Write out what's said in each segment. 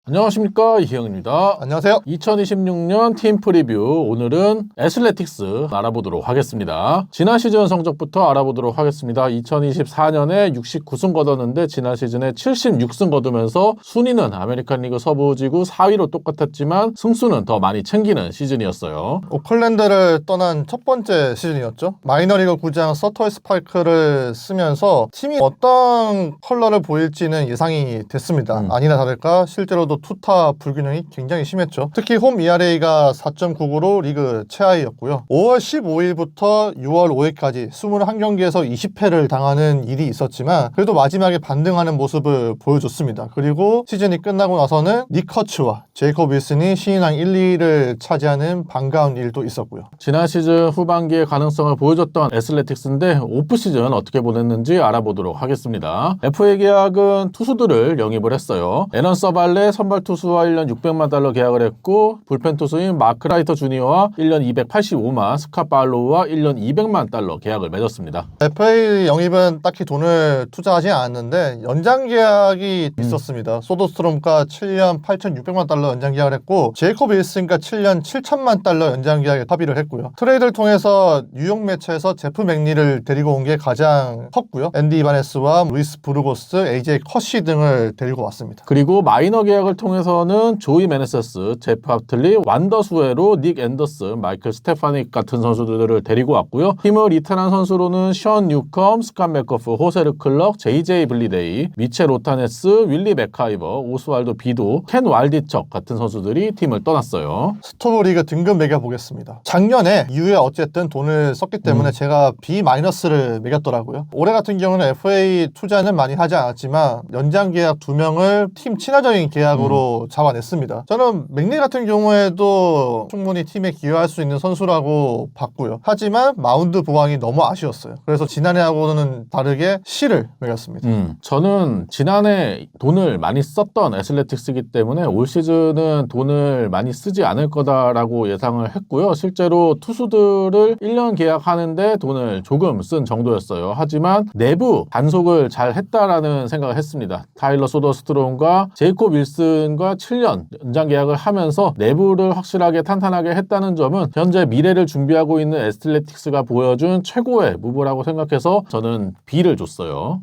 안녕하십니까, 이희영입니다. 안녕하세요. 2026년 팀 프리뷰, 오늘은 애슬레틱스 알아보도록 하겠습니다. 지난 시즌 성적부터 알아보도록 하겠습니다. 2024년에 69승 거뒀는데 지난 시즌에 76승 거두면서 순위는 아메리칸 리그 서부지구 4위로 똑같았지만 승수는 더 많이 챙기는 시즌이었어요. 오클랜드를 떠난 첫 번째 시즌이었죠. 마이너리그 구장 서터이 스파이크를 쓰면서 팀이 어떤 컬러를 보일지는 예상이 됐습니다. 아니나 다를까 실제로도 투타 불균형이 굉장히 심했죠. 특히 홈 ERA가 4.99로 리그 최하위였고요. 5월 15일부터 6월 5일까지 21경기에서 20패를 당하는 일이 있었지만 그래도 마지막에 반등하는 모습을 보여줬습니다. 그리고 시즌이 끝나고 나서는 닉 커츠와 제이콥 윌슨이 신인왕 1, 2위를 차지하는 반가운 일도 있었고요. 지난 시즌 후반기의 가능성을 보여줬던 애슬레틱스인데 오프 시즌 어떻게 보냈는지 알아보도록 하겠습니다. FA 계약은 투수들을 영입을 했어요. 에런 서발레 선발 투수와 1년 600만 달러 계약을 했고 불펜 투수인 마크 라이터 주니어와 1년 285만, 스캇 발로우와 1년 200만 달러 계약을 맺었습니다. FA 영입은 딱히 돈을 투자하지 않았는데 연장 계약이 있었습니다. 소더스트롬과 7년 8,600만 달러 연장 계약을 했고 제이콥 윌슨과 7년 7천만 달러 연장 계약에 합의를 했고요. 트레이드를 통해서 뉴욕 매체에서 제프 맥니를 데리고 온 게 가장 컸고요. 앤디 이바네스와 루이스 부르고스, AJ 컷시 등을 데리고 왔습니다. 그리고 마이너 계약을 통해서는 조이 메네세스, 제프 하틀리, 완더 수에로, 닉 앤더슨, 마이클 스테파닉 같은 선수들을 데리고 왔고요. 팀을 이탈한 선수로는 션 뉴컴, 스캇 맥커프, 호세르 클럭, JJ 블리데이, 미첼 오타네스, 윌리 맥카이버, 오스왈도 비도, 켄 왈디척 같은 선수들이 팀을 떠났어요. 스토브 리그 등급 매겨보겠습니다. 작년에 이후에 어쨌든 돈을 썼기 때문에 제가 B-를 매겼더라고요. 올해 같은 경우는 FA 투자는 많이 하지 않았지만 연장 계약 2명을 팀 친화적인 계약으로 잡아냈습니다. 저는 맥니 같은 경우에도 충분히 팀에 기여할 수 있는 선수라고 봤고요. 하지만 마운드 보강이 너무 아쉬웠어요. 그래서 지난해하고는 다르게 C를 매겼습니다. 저는 지난해 돈을 많이 썼던 애슬레틱스이기 때문에 올 시즌은 돈을 많이 쓰지 않을 거다라고 예상을 했고요. 실제로 투수들을 1년 계약하는데 돈을 조금 쓴 정도였어요. 하지만 내부 단속을 잘 했다라는 생각을 했습니다. 타일러 소더스트롬과 제이콥 윌슨과 7년 연장 계약을 하면서 내부를 확실하게 탄탄하게 했다는 점은 현재 미래를 준비하고 있는 애슬레틱스가 보여준 최고의 무브라고 생각해서 저는 B를 줬어요.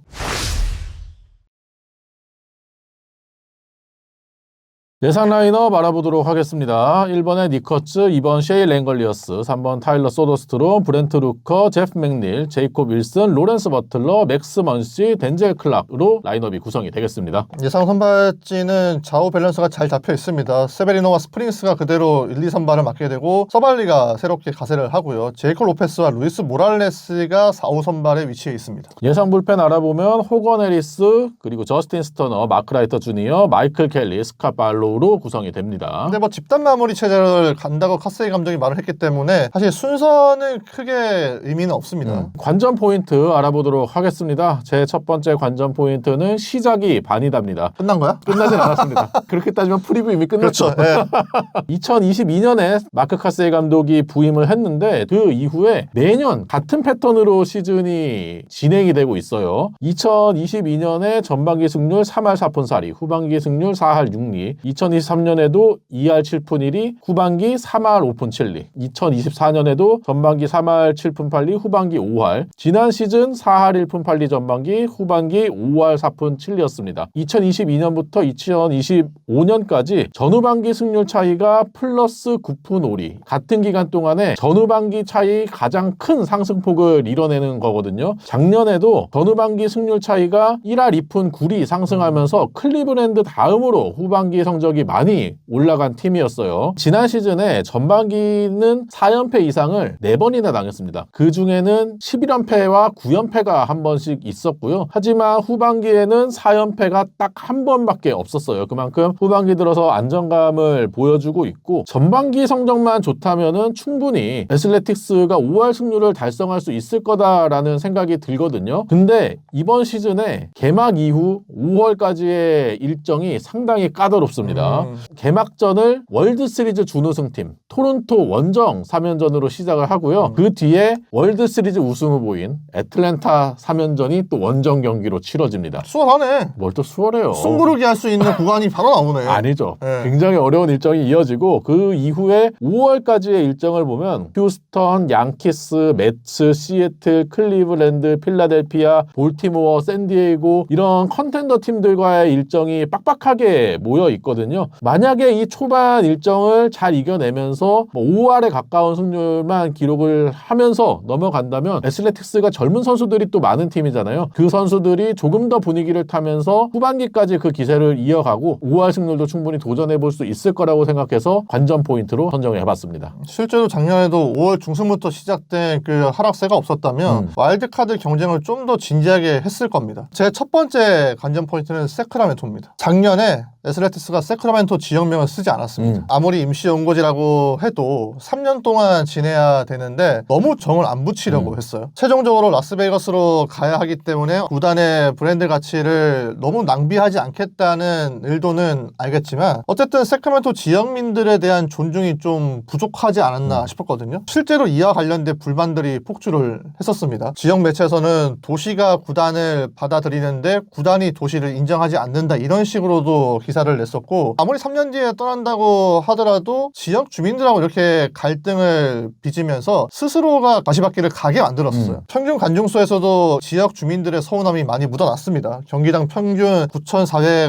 예상 라인업 알아보도록 하겠습니다. 1번에 니커츠, 2번 셰이 랭걸리어스, 3번 타일러 소더스트롬, 브렌트 루커, 제프 맥닐, 제이콥 윌슨, 로렌스 버틀러, 맥스 먼시, 덴젤 클락으로 라인업이 구성이 되겠습니다. 예상 선발진은 좌우 밸런스가 잘 잡혀 있습니다. 세베리노와 스프링스가 그대로 1, 2 선발을 맡게 되고 서발리가 새롭게 가세를 하고요. 제이콥 로페스와 루이스 모랄레스가 4, 5 선발에 위치해 있습니다. 예상 불펜 알아보면 호건 해리스, 그리고 저스틴 스터너, 마크 라이터 주니어, 마이클 켈리, 스캇 발로우 로 구성이 됩니다. 근데 뭐 집단 마무리 체제를 간다고 카세이 감독이 말을 했기 때문에 사실 순서는 크게 의미는 없습니다. 관전 포인트 알아보도록 하겠습니다. 제 첫 번째 관전 포인트는 시작이 반이답니다. 끝난 거야? 끝나진 않았습니다. 그렇게 따지면 프리뷰 이미 끝났죠. 그렇죠. 네. 2022년에 마크 카세이 감독이 부임을 했는데 그 이후에 매년 같은 패턴으로 시즌이 진행이 되고 있어요. 2022년에 전반기 승률 3할 4푼 4리, 후반기 승률 4할 6리, 2023년에도 2할 7푼 1리, 후반기 3할 5푼 7리, 2024년에도 전반기 3할 7푼 8리, 후반기 5할, 지난 시즌 4할 1푼 8리 전반기, 후반기 5할 4푼 7리였습니다. 2022년부터 2025년까지 전후반기 승률 차이가 플러스 9푼 5리, 같은 기간 동안에 전후반기 차이 가장 큰 상승폭을 이뤄내는 거거든요. 작년에도 전후반기 승률 차이가 1할 2푼 9리 상승하면서 클리브랜드 다음으로 후반기 성적이 많이 올라간 팀이었어요. 지난 시즌에 전반기는 4연패 이상을 4번이나 당했습니다. 그 중에는 11연패와 9연패가 한 번씩 있었고요. 하지만 후반기에는 4연패가 딱 한 번밖에 없었어요. 그만큼 후반기 들어서 안정감을 보여주고 있고 전반기 성적만 좋다면은 충분히 애슬레틱스가 5할 승률을 달성할 수 있을 거다라는 생각이 들거든요. 근데 이번 시즌에 개막 이후 5월까지의 일정이 상당히 까다롭습니다. 있습니다. 개막전을 월드시리즈 준우승팀 토론토 원정 3연전으로 시작을 하고요. 그 뒤에 월드시리즈 우승 후보인 애틀랜타 3연전이 또 원정 경기로 치러집니다. 수월하네. 뭘 또 수월해요. 승부르기 할 수 있는 구간이 바로 나오네. 아니죠. 네. 굉장히 어려운 일정이 이어지고 그 이후에 5월까지의 일정을 보면 휴스턴, 양키스, 매츠, 시애틀, 클리브랜드, 필라델피아, 볼티모어, 샌디에이고 이런 컨텐더 팀들과의 일정이 빡빡하게 모여 있거든요. 만약에 이 초반 일정을 잘 이겨내면서 5할에 가까운 승률만 기록을 하면서 넘어간다면 애슬레틱스가 젊은 선수들이 또 많은 팀이잖아요. 그 선수들이 조금 더 분위기를 타면서 후반기까지 그 기세를 이어가고 5할 승률도 충분히 도전해볼 수 있을 거라고 생각해서 관전 포인트로 선정해봤습니다. 실제로 작년에도 5월 중순부터 시작된 그 하락세가 없었다면 와일드카드 경쟁을 좀 더 진지하게 했을 겁니다. 제 첫 번째 관전 포인트는 세크라멘토입니다. 작년에 애슬레틱스가 세크라멘토 지역명을 쓰지 않았습니다. 아무리 임시 연고지라고 해도 3년 동안 지내야 되는데 너무 정을 안 붙이려고 했어요. 최종적으로 라스베이거스로 가야 하기 때문에 구단의 브랜드 가치를 너무 낭비하지 않겠다는 의도는 알겠지만 어쨌든 세크라멘토 지역민들에 대한 존중이 좀 부족하지 않았나 싶었거든요. 실제로 이와 관련된 불만들이 폭주를 했었습니다. 지역 매체에서는 도시가 구단을 받아들이는데 구단이 도시를 인정하지 않는다 이런 식으로도 기사를 냈었고 아무리 3년 뒤에 떠난다고 하더라도 지역 주민들하고 이렇게 갈등을 빚으면서 스스로가 가시밭길을 가게 만들었어요. 평균 관중수에서도 지역 주민들의 서운함이 많이 묻어났습니다. 경기당 평균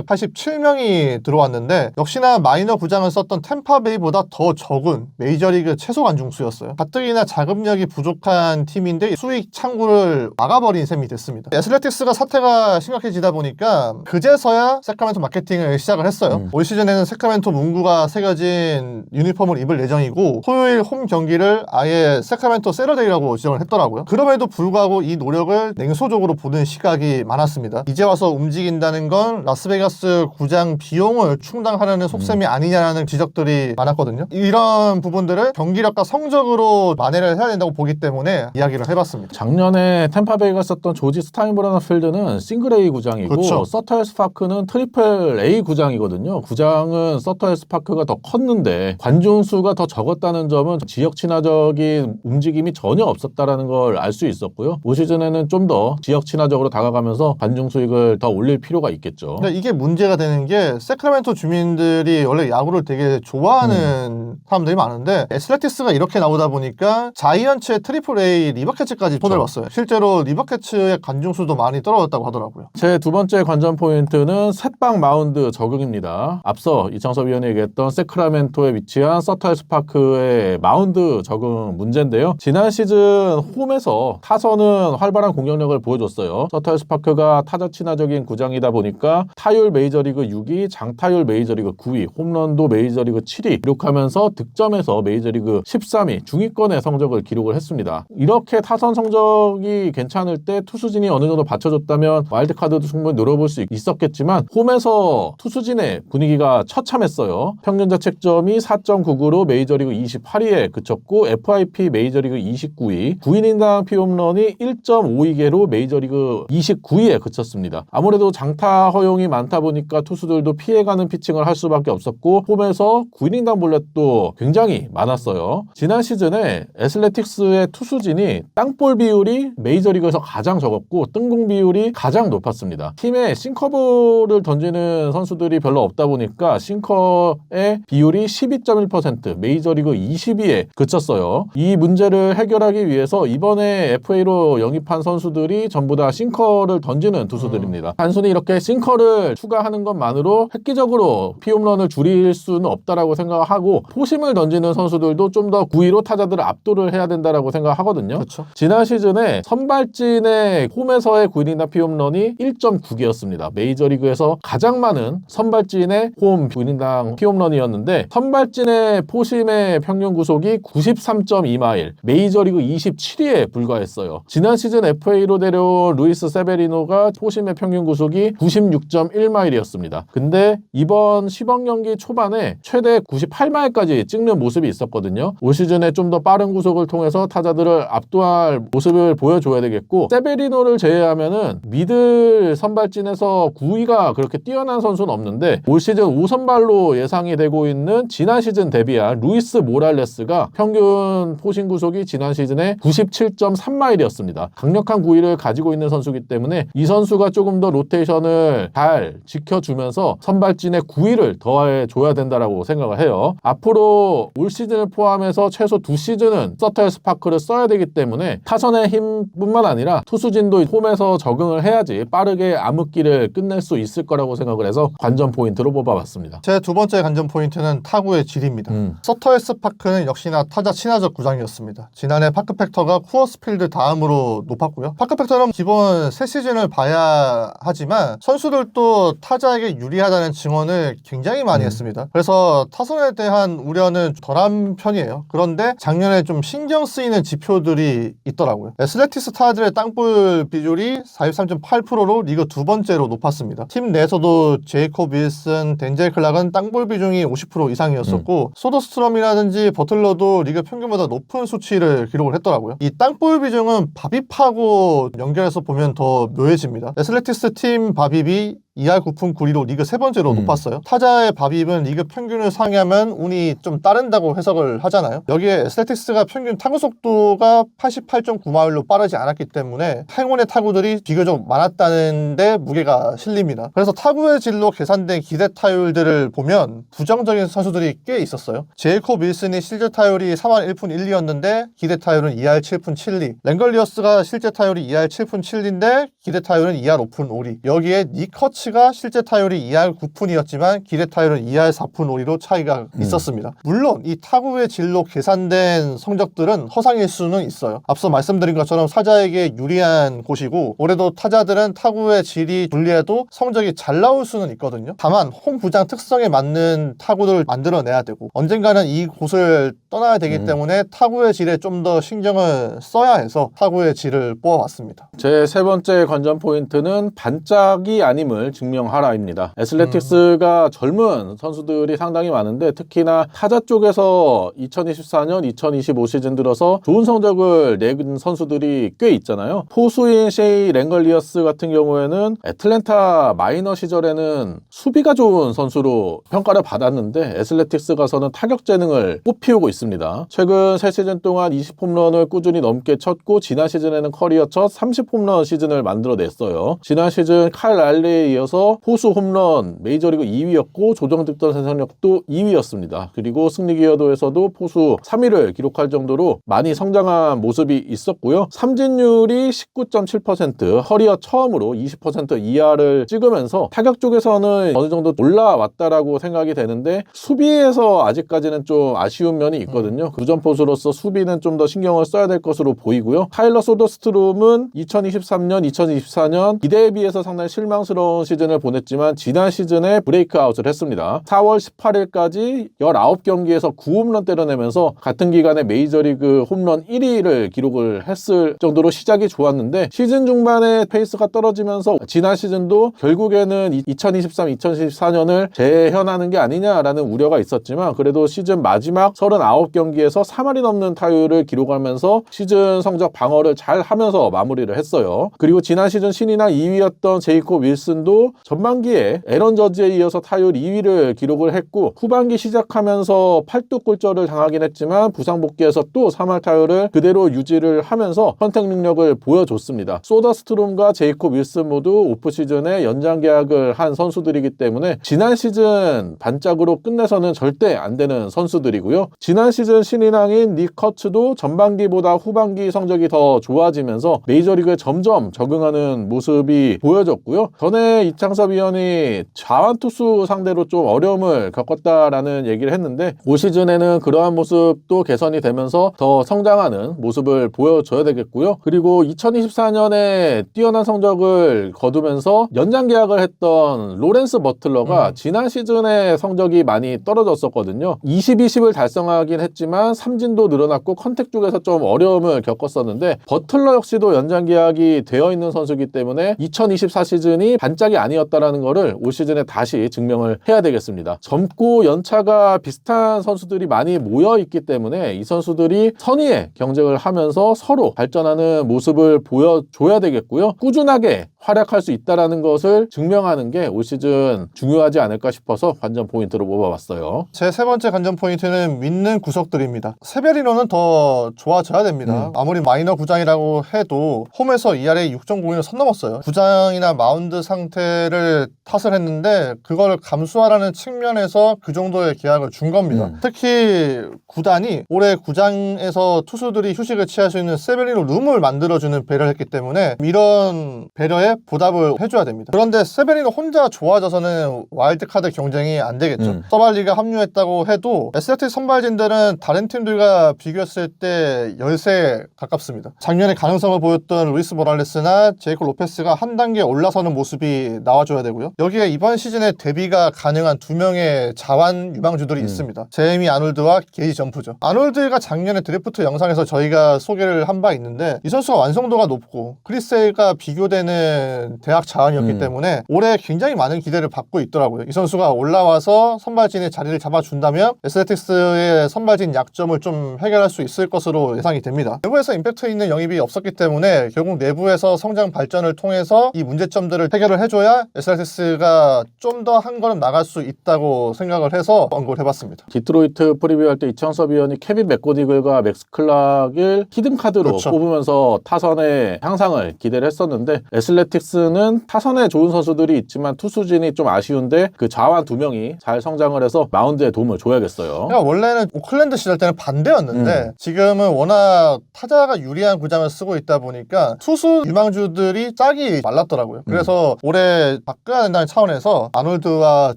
9,487명이 들어왔는데 역시나 마이너 구장을 썼던 템파베이보다 더 적은 메이저리그 최소 관중수였어요. 가뜩이나 자금력이 부족한 팀인데 수익 창구를 막아버린 셈이 됐습니다. 애슬레틱스가 사태가 심각해지다 보니까 그제서야 세크라멘토 마케팅을 시작을 했어요. 올 시즌에는 세크라멘토 문구가 새겨진 유니폼을 입을 예정이고 토요일 홈 경기를 아예 세크라멘토 세러데이라고 지정을 했더라고요. 그럼에도 불구하고 이 노력을 냉소적으로 보는 시각이 많았습니다. 이제 와서 움직인다는 건 라스베가스 구장 비용을 충당하려는 속셈이 아니냐라는 지적들이 많았거든요. 이런 부분들을 경기력과 성적으로 만회를 해야 된다고 보기 때문에 이야기를 해봤습니다. 작년에 템파베이가 썼던 조지 스타인브러너 필드는 싱글 A 구장이고 그렇죠. 서터헬스 파크는 트리플 A 구장이거든요. 구장은 서터헬스 파크가 더 컸는데 관중 수가 더 적었다는 점은 지역 친화적인 움직임이 전혀 없었다라는 걸 알 수 있었고요. 올 시즌에는 좀 더 지역 친화적으로 다가가면서 관중 수익을 더 올릴 필요가 있겠죠. 근데 이게 문제가 되는 게 세크라멘토 주민들이 원래 야구를 되게 좋아하는 사람들이 많은데 애슬레틱스가 이렇게 나오다 보니까 자이언츠의 트리플 A 리버캐츠까지 손을 봤어요. 실제로 리버캐츠의 관중 수도 많이 떨어졌다고 하더라고요. 제 두 번째 관전 포인트는 셋방 마운드 적응입니다. 앞서 이창섭 위원이 얘기했던 세크라멘토에 위치한 서터헬스 파크의 마운드 적응 문제인데요. 지난 시즌 홈에서 타선은 활발한 공격력을 보여줬어요. 서터헬스 파크가 타자 친화적인 구장이다 보니까 타율 메이저리그 6위, 장타율 메이저리그 9위, 홈런도 메이저리그 7위 기록하면서 득점에서 메이저리그 13위, 중위권의 성적을 기록을 했습니다. 이렇게 타선 성적이 괜찮을 때 투수진이 어느 정도 받쳐줬다면 와일드카드도 충분히 노려볼 수 있었겠지만 홈에서 투수진의 분위기가 처참했어요. 평균 자책점이 4.99로 메이저리그 28위에 그쳤고 FIP 메이저리그 29위, 9이닝당 피홈런이 1.52개로 메이저리그 29위에 그쳤습니다. 아무래도 장타 허용이 많다 보니까 투수들도 피해가는 피칭을 할 수밖에 없었고 홈에서 9이닝당 볼넷도 굉장히 많았어요. 지난 시즌에 애슬레틱스의 투수진이 땅볼 비율이 메이저리그에서 가장 적었고 뜬공 비율이 가장 높았습니다. 팀에 싱커볼을 던지는 선수들이 별로 없다 보니까 싱커의 비율이 12.1%, 메이저리그 20위에 그쳤어요. 이 문제를 해결하기 위해서 이번에 FA로 영입한 선수들이 전부 다 싱커를 던지는 투수들입니다. 단순히 이렇게 싱커를 추가하는 것만으로 획기적으로 피홈런을 줄일 수는 없다라고 생각하고 포심을 던지는 선수들도 좀 더 구위로 타자들을 압도를 해야 된다라고 생각하거든요. 그렇죠. 지난 시즌에 선발진의 홈에서의 9이닝당 피홈런이 1.9개였습니다. 메이저리그에서 가장 많은 선발진의 홈 9이닝당 피홈런이었는데 선발진의 포심의 평균 구속이 93.2마일, 메이저리그 27위에 불과했어요. 지난 시즌 FA로 데려온 루이스 세베리노가 포심의 평균 구속이 96.1마일이었습니다. 근데 이번 시범 경기 초반에 최대 98마일까지 찍는 모습이 있었거든요. 올 시즌에 좀 더 빠른 구속을 통해서 타자들을 압도할 모습을 보여줘야 되겠고 세베리노를 제외하면은 미들 선발진에서 9위가 그렇게 뛰어난 선수는 없는데 올 시즌 시즌 5선발로 예상이 되고 있는 지난 시즌 데뷔한 루이스 모랄레스가 평균 포신 구속이 지난 시즌에 97.3마일이었습니다. 강력한 구위를 가지고 있는 선수이기 때문에 이 선수가 조금 더 로테이션을 잘 지켜주면서 선발진의 구위를 더해줘야 된다라고 생각을 해요. 앞으로 올 시즌을 포함해서 최소 2시즌은 서터의 스파크를 써야 되기 때문에 타선의 힘뿐만 아니라 투수진도 홈에서 적응을 해야지 빠르게 암흑기를 끝낼 수 있을 거라고 생각을 해서 관전 포인트로 뽑아봤습니다. 제 두 번째 관전 포인트는 타구의 질입니다. 서터에스 파크는 역시나 타자 친화적 구장이었습니다. 지난해 파크 팩터가 쿠어스 필드 다음으로 높았고요. 파크 팩터는 기본 새 시즌을 봐야 하지만 선수들도 타자에게 유리하다는 증언을 굉장히 많이 했습니다. 그래서 타선에 대한 우려는 덜한 편이에요. 그런데 작년에 좀 신경 쓰이는 지표들이 있더라고요. 애슬레틱스 타자들의 땅볼 비율이 43.8%로 리그 두 번째로 높았습니다. 팀 내에서도 제이콥 윌슨, 덴젤 클락은 땅볼 비중이 50% 이상이었었고 소더스트럼이라든지 버틀러도 리그 평균보다 높은 수치를 기록을 했더라고요. 이 땅볼 비중은 바빕하고 연결해서 보면 더 묘해집니다. 애슬레틱스 팀 바빕이 2할 9푼 9리로 리그 세 번째로 높았어요. 타자의 바빕은 리그 평균을 상회하면 운이 좀 따른다고 해석을 하잖아요. 여기에 애슬레틱스가 평균 타구 속도가 88.9마일로 빠르지 않았기 때문에 행운의 타구들이 비교적 많았다는데 무게가 실립니다. 그래서 타구의 질로 계산된 기대 타율들을 보면 부정적인 선수들이 꽤 있었어요. 제이콥 윌슨이 실제 타율이 3할 1푼 1리였는데 기대 타율은 2할 7푼 7리. 랭걸리어스가 실제 타율이 2할 7푼 7리인데 기대 타율은 2할 5푼 5리. 여기에 니커츠가 실제 타율이 2할 9푼이었지만 기대 타율은 2할 4푼 5리로 차이가 있었습니다. 물론 이 타구의 질로 계산된 성적들은 허상일 수는 있어요. 앞서 말씀드린 것처럼 타자에게 유리한 곳이고 올해도 타자들은 타구의 질이 불리해도 성적이 잘 나올 수는 있거든요. 다만 홈 구장 특성에 맞는 타구들을 만들어내야 되고 언젠가는 이 곳을 떠나야 되기 때문에 타구의 질에 좀 더 신경을 써야 해서 타구의 질을 뽑아왔습니다. 제 세 번째 관전 포인트는 반짝이 아님을 증명하라입니다. 애슬레틱스가 젊은 선수들이 상당히 많은데 특히나 타자 쪽에서 2024년, 2025 시즌 들어서 좋은 성적을 낸 선수들이 꽤 있잖아요. 포수인 셰이 랭걸리어스 같은 경우에는 애틀랜타 마이너 시절에는 수비가 좋은 선수로 평가를 받았는데 애슬레틱스 가서는 타격 재능을 꽃피우고 있습니다. 최근 3시즌 동안 20홈런을 꾸준히 넘게 쳤고 지난 시즌에는 커리어 첫 30홈런 시즌을 만들어냈어요. 지난 시즌 칼 랄리에 이어서 포수 홈런 메이저리그 2위였고 조정득점 생산력도 2위였습니다. 그리고 승리 기여도에서도 포수 3위를 기록할 정도로 많이 성장한 모습이 있었고요. 삼진율이 19.7%, 커리어 처음으로 20% 이하를 찍으면서 타격 쪽에서는 어느 정도 올라왔다라고 생각이 되는데 수비에서 아직까지는 좀 아쉬운 면이 있거든요. 구전 포수로서 수비는 좀 더 신경을 써야 될 것으로 보이고요. 타일러 소더스트롬은 2023년, 2024년 기대에 비해서 상당히 실망스러운 시즌을 보냈지만 지난 시즌에 브레이크아웃을 했습니다. 4월 18일까지 19경기에서 9홈런 때려내면서 같은 기간에 메이저리그 홈런 1위를 기록을 했을 정도로 시작이 좋았는데 시즌 중반에 페이스가 떨어지면서 지난 시즌도 결국에는 2023, 2024년을 재현하는 게 아니냐라는 우려가 있었지만 그래도 시즌 마지막 39경기에서 3할이 넘는 타율을 기록하면서 시즌 성적 방어를 잘 하면서 마무리를 했어요. 그리고 지난 시즌 신인왕 2위였던 제이콥 윌슨도 전반기에 에런 저지에 이어서 타율 2위를 기록을 했고 후반기 시작하면서 팔뚝골절을 당하긴 했지만 부상 복귀해서 또 3할 타율을 그대로 유지를 하면서 선택 능력을 보여줬습니다. 소더스트롬과 제이콥 윌슨 모두 오프시즌에 연장 계약을 한 선수들이기 때문에 지난 시즌 반짝으로 끝내서는 절대 안 되는 선수들이고요. 지난 시즌 신인왕인 니커츠도 전반기보다 후반기 성적이 더 좋아지면서 메이저리그에 점점 적응하는 모습이 보여졌고요. 전에 이창섭 위원이 좌완투수 상대로 좀 어려움을 겪었다라는 얘기를 했는데 올 시즌에는 그러한 모습도 개선이 되면서 더 성장하는 모습을 보여줘야 되겠고요. 그리고 2024년에 뛰어난 성적을 거두면서 연장 계약을 했던 로렌스 버틀러가 지난 시즌에 성적이 많이 떨어졌었거든요. 20-20을 달성하긴 했지만 삼진도 늘어났고 컨택 쪽에서 좀 어려움을 겪었었는데 버틀러 역시도 연장 계약이 되어 있는 선수이기 때문에 2024 시즌이 반짝이 아니었다라는 거를 올 시즌에 다시 증명을 해야 되겠습니다. 젊고 연차가 비슷한 선수들이 많이 모여 있기 때문에 이 선수들이 선의의 경쟁을 하면서 서로 발전하는 모습을 보여줘야 되겠고요. 꾸준하게 활약할 수 있다라는 것을 증명하는 게 올 시즌 중요하지 않을까 싶어서 관전 포인트로 뽑아봤어요. 제 세 번째 관전 포인트는 믿는 구석들입니다. 세베리노는 더 좋아져야 됩니다. 아무리 마이너 구장이라고 해도 홈에서 ERA 6.02를 선 넘었어요. 구장이나 마운드 상태를 탓을 했는데 그걸 감수하라는 측면에서 그 정도의 계약을 준 겁니다. 특히 구단이 올해 구장에서 투수들이 휴식을 취할 수 있는 세베리노 룸을 만들어주는 배려를 했기 때문에 이런 배려에 보답을 해줘야 됩니다. 그런데 세베리노 혼자 좋아져서는 와일드카드 경쟁이 안 되겠죠. 서발리가 합류했다고 해도 SLT 선발진들은 다른 팀들과 비교했을 때 10세 가깝습니다. 작년에 가능성을 보였던 루이스 모랄레스나 제이콥 로페스가 한 단계 올라서는 모습이 나와줘야 되고요. 여기에 이번 시즌에 데뷔가 가능한 2명의 자완 유망주들이 있습니다. 제이미 아놀드와 게이지 점프죠. 아놀드가 작년에 드래프트 영상에서 저희가 소개를 한 바 있는데 이 선수가 완성도가 높고 크리스에가 비교되는 대학 자완이었기 때문에 올해 굉장히 많은 기대를 받고 있더라고요. 이 선수가 올라와서 선발진의 자리를 잡아준다면 애슬레틱스의 선발진 약점을 좀 해결할 수 있을 것으로 예상이 됩니다. 내부에서 임팩트 있는 영입이 없었기 때문에 결국 내부에서 성장 발전을 통해서 이 문제점들을 해결을 해줘야 애슬레틱스가 좀 더 한 걸음 나갈 수 있다고 생각을 해서 언급을 해봤습니다. 디트로이트 프리뷰할 때 이창섭 위원이 케빈 맥고디글과 맥스 클락을 히든카드로 그렇죠. 뽑으면서 타선의 향상을 기대를 했었는데 애슬레틱스는 타선에 좋은 선수들이 있지만 투수진이 좀 아쉬운데 그 좌완 2명이 잘 성장을 해서 마운드에 도움을 줘야겠어요. 그러니까 원래는 오클랜드 시절 때는 반대였는데 지금은 워낙 타자가 유리한 구장을 쓰고 있다 보니까 투수 유망주들이 짝이 말랐더라고요. 그래서 올해 바꿔야 된다는 차원에서 아놀드와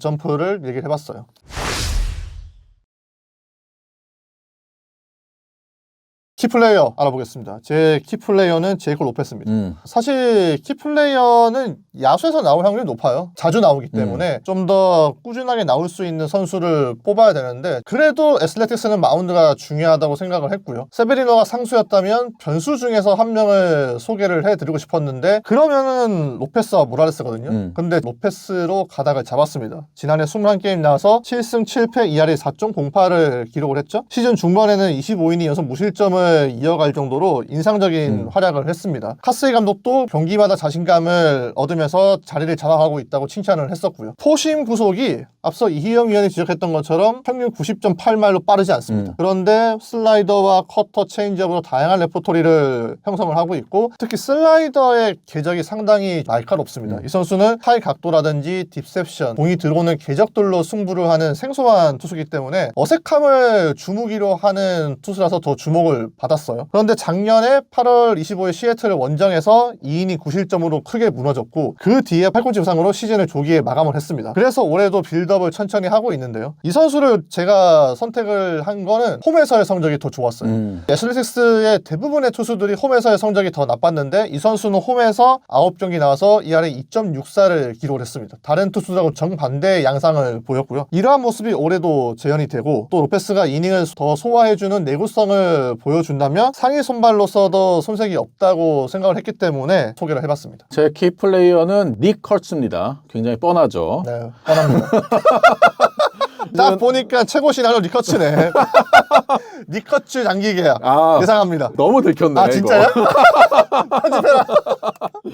점프를 얘기를 해봤어요. 키플레이어 알아보겠습니다. 제 키플레이어는 제이콥 로페스입니다. 사실 키플레이어는 야수에서 나올 확률이 높아요. 자주 나오기 때문에 좀 더 꾸준하게 나올 수 있는 선수를 뽑아야 되는데 그래도 애슬레틱스는 마운드가 중요하다고 생각을 했고요. 세베리노가 상수였다면 변수 중에서 한 명을 소개를 해드리고 싶었는데 그러면은 로페스와 모라레스거든요. 근데 로페스로 가닥을 잡았습니다. 지난해 21게임 나와서 7승 7패 ERA 4.08을 기록을 했죠. 시즌 중반에는 25이닝 연속 무실점을 이어갈 정도로 인상적인 활약을 했습니다. 카스이 감독도 경기마다 자신감을 얻으면서 자리를 잡아가고 있다고 칭찬을 했었고요. 포심 구속이 앞서 이희영 위원이 지적했던 것처럼 평균 90.8마일로 빠르지 않습니다. 그런데 슬라이더와 커터, 체인지업으로 다양한 레퍼토리를 형성을 하고 있고 특히 슬라이더의 궤적이 상당히 날카롭습니다. 이 선수는 하이 각도라든지 딥셉션, 공이 들어오는 궤적들로 승부를 하는 생소한 투수이기 때문에 어색함을 주무기로 하는 투수라서 더 주목을 받았어요. 그런데 작년에 8월 25일 시애틀을 원정에서 2이닝 9실점으로 크게 무너졌고 그 뒤에 팔꿈치 부상으로 시즌을 조기에 마감을 했습니다. 그래서 올해도 빌드업을 천천히 하고 있는데요. 이 선수를 제가 선택을 한 거는 홈에서의 성적이 더 좋았어요. 애슬레틱스의 대부분의 투수들이 홈에서의 성적이 더 나빴는데 이 선수는 홈에서 9경기 나와서 ERA 2.64를 기록을 했습니다. 다른 투수들하고 정반대의 양상을 보였고요. 이러한 모습이 올해도 재현이 되고 또 로페스가 이닝을 더 소화해주는 내구성을 보여준다면 상위 선발로서도 손색이 없다고 생각을 했기 때문에 소개를 해봤습니다. 제 키플레이어는 닉 커츠입니다. 굉장히 뻔하죠. 네, 뻔합니다. 딱 보니까 최고 시나리오 니커츠네. 니커츠 장기 계약 예상합니다. 너무 들켰네. 아 진짜요? 편집해라.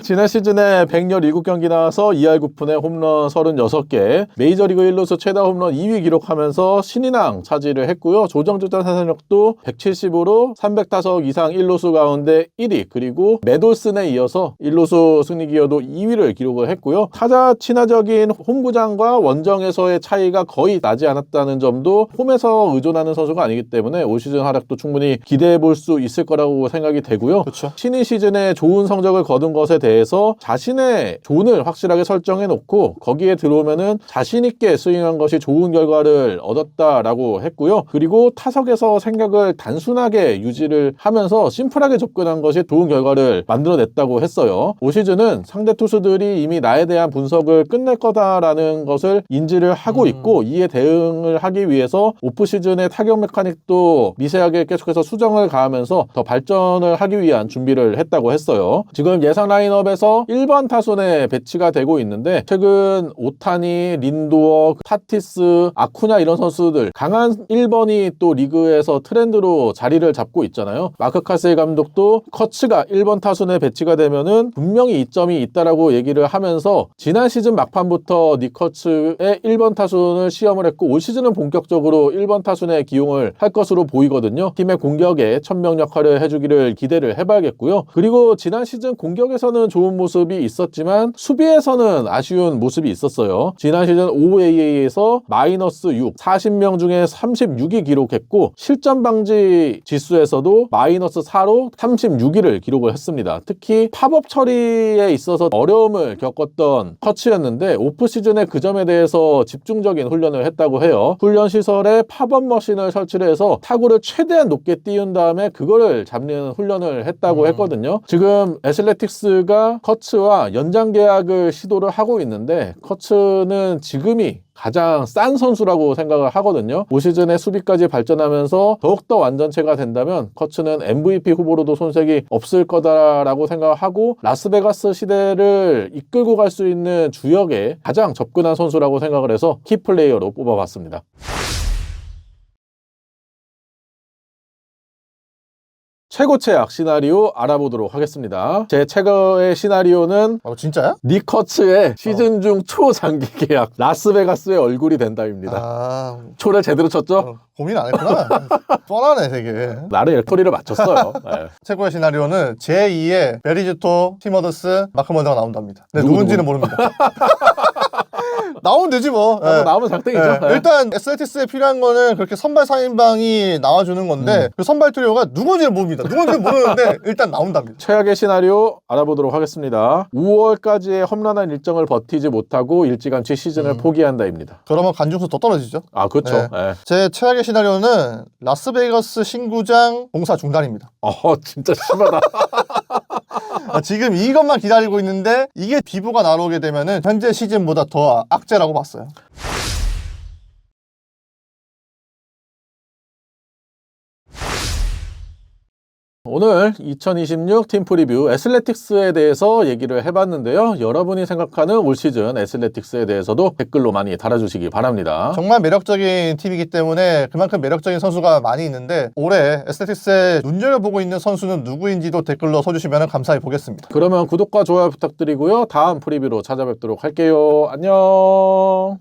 지난 시즌에 117경기 나와서 2할 9푼에 홈런 36개, 메이저리그 1루수 최다 홈런 2위 기록하면서 신인왕 차지를 했고요. 조정주전 사선력도 170으로 300타석 이상 1루수 가운데 1위, 그리고 매돌슨에 이어서 1루수 승리 기여도 2위를 기록을 했고요. 타자 친화적인 홈구장과 원정에서의 차이가 거의 나지 않았다는 점도 홈에서 의존하는 선수가 아니기 때문에 올 시즌 활약도 충분히 기대해 볼 수 있을 거라고 생각이 되고요. 그렇죠. 신인 시즌에 좋은 성적을 거둔 것에 대해서 자신의 존을 확실하게 설정해 놓고 거기에 들어오면은 자신 있게 스윙한 것이 좋은 결과를 얻었다라고 했고요. 그리고 타석에서 생각을 단순하게 유지를 하면서 심플하게 접근한 것이 좋은 결과를 만들어냈다고 했어요. 올 시즌은 상대 투수들이 이미 나에 대한 분석을 끝낼 거다라는 것을 인지를 하고 있고 이에 대해 대응을 하기 위해서 오프 시즌의 타격 메카닉도 미세하게 계속해서 수정을 가하면서 더 발전을 하기 위한 준비를 했다고 했어요. 지금 예상 라인업에서 1번 타순에 배치가 되고 있는데 최근 오타니, 린도어, 타티스, 아쿠냐 이런 선수들 강한 1번이 또 리그에서 트렌드로 자리를 잡고 있잖아요. 마크 카세이 감독도 커츠가 1번 타순에 배치가 되면은 분명히 이점이 있다라고 얘기를 하면서 지난 시즌 막판부터 닉 커츠의 1번 타순을 시험을 했고 올 시즌은 본격적으로 1번 타순에 기용을 할 것으로 보이거든요. 팀의 공격에 천명 역할을 해주기를 기대를 해봐야겠고요. 그리고 지난 시즌 공격에서는 좋은 모습이 있었지만 수비에서는 아쉬운 모습이 있었어요. 지난 시즌 OAA에서 마이너스 6, 40명 중에 36위 기록했고 실점 방지 지수에서도 마이너스 4로 36위를 기록을 했습니다. 특히 팝업 처리에 있어서 어려움을 겪었던 커츠였는데 오프 시즌에 그 점에 대해서 집중적인 훈련을 했다고 해요. 훈련 시설에 팝업 머신을 설치를 해서 타구를 최대한 높게 띄운 다음에 그거를 잡는 훈련을 했다고 했거든요. 지금 애슬레틱스가 커츠와 연장 계약을 시도를 하고 있는데 커츠는 지금이 가장 싼 선수라고 생각을 하거든요. 올 시즌에 수비까지 발전하면서 더욱더 완전체가 된다면 커츠는 MVP 후보로도 손색이 없을 거다라고 생각을 하고 라스베가스 시대를 이끌고 갈 수 있는 주역에 가장 접근한 선수라고 생각을 해서 키플레이어로 뽑아봤습니다. 최고 최악 시나리오 알아보도록 하겠습니다. 제 최고의 시나리오는 진짜야? 닉 커츠의 시즌 중 초장기 계약 라스베가스의 얼굴이 된다입니다. 초를 제대로 쳤죠? 고민 안 했구나. 뻔하네 되게. 나름 일토리를 맞췄어요. 네. 최고의 시나리오는 제2의 베리지토, 티머드스, 마크 먼저가 나온답니다. 근데 누군지는 모릅니다. 나오면 되지 뭐. 나오면 장땡이죠. 네. 일단 SLTS에 필요한 거는 그렇게 선발 4인방이 나와주는 건데 그 선발 트리오가 누군지는 모릅니다. 누군지는 모르는데 일단 나온답니다. 최악의 시나리오 알아보도록 하겠습니다. 5월까지의 험난한 일정을 버티지 못하고 일찌감치 시즌을 포기한다입니다. 그러면 간중수 더 떨어지죠. 아 그렇죠. 네. 네. 제 최악의 시나리오는 라스베이거스 신구장 공사 중단입니다. 진짜 심하다. 지금 이것만 기다리고 있는데 이게 비보가 나오게 되면은 현재 시즌보다 더 악재라고 봤어요. 오늘 2026 팀 프리뷰 애슬레틱스에 대해서 얘기를 해봤는데요. 여러분이 생각하는 올 시즌 애슬레틱스에 대해서도 댓글로 많이 달아주시기 바랍니다. 정말 매력적인 팀이기 때문에 그만큼 매력적인 선수가 많이 있는데 올해 애슬레틱스에 눈여겨보고 있는 선수는 누구인지도 댓글로 써주시면 감사히 보겠습니다. 그러면 구독과 좋아요 부탁드리고요. 다음 프리뷰로 찾아뵙도록 할게요. 안녕.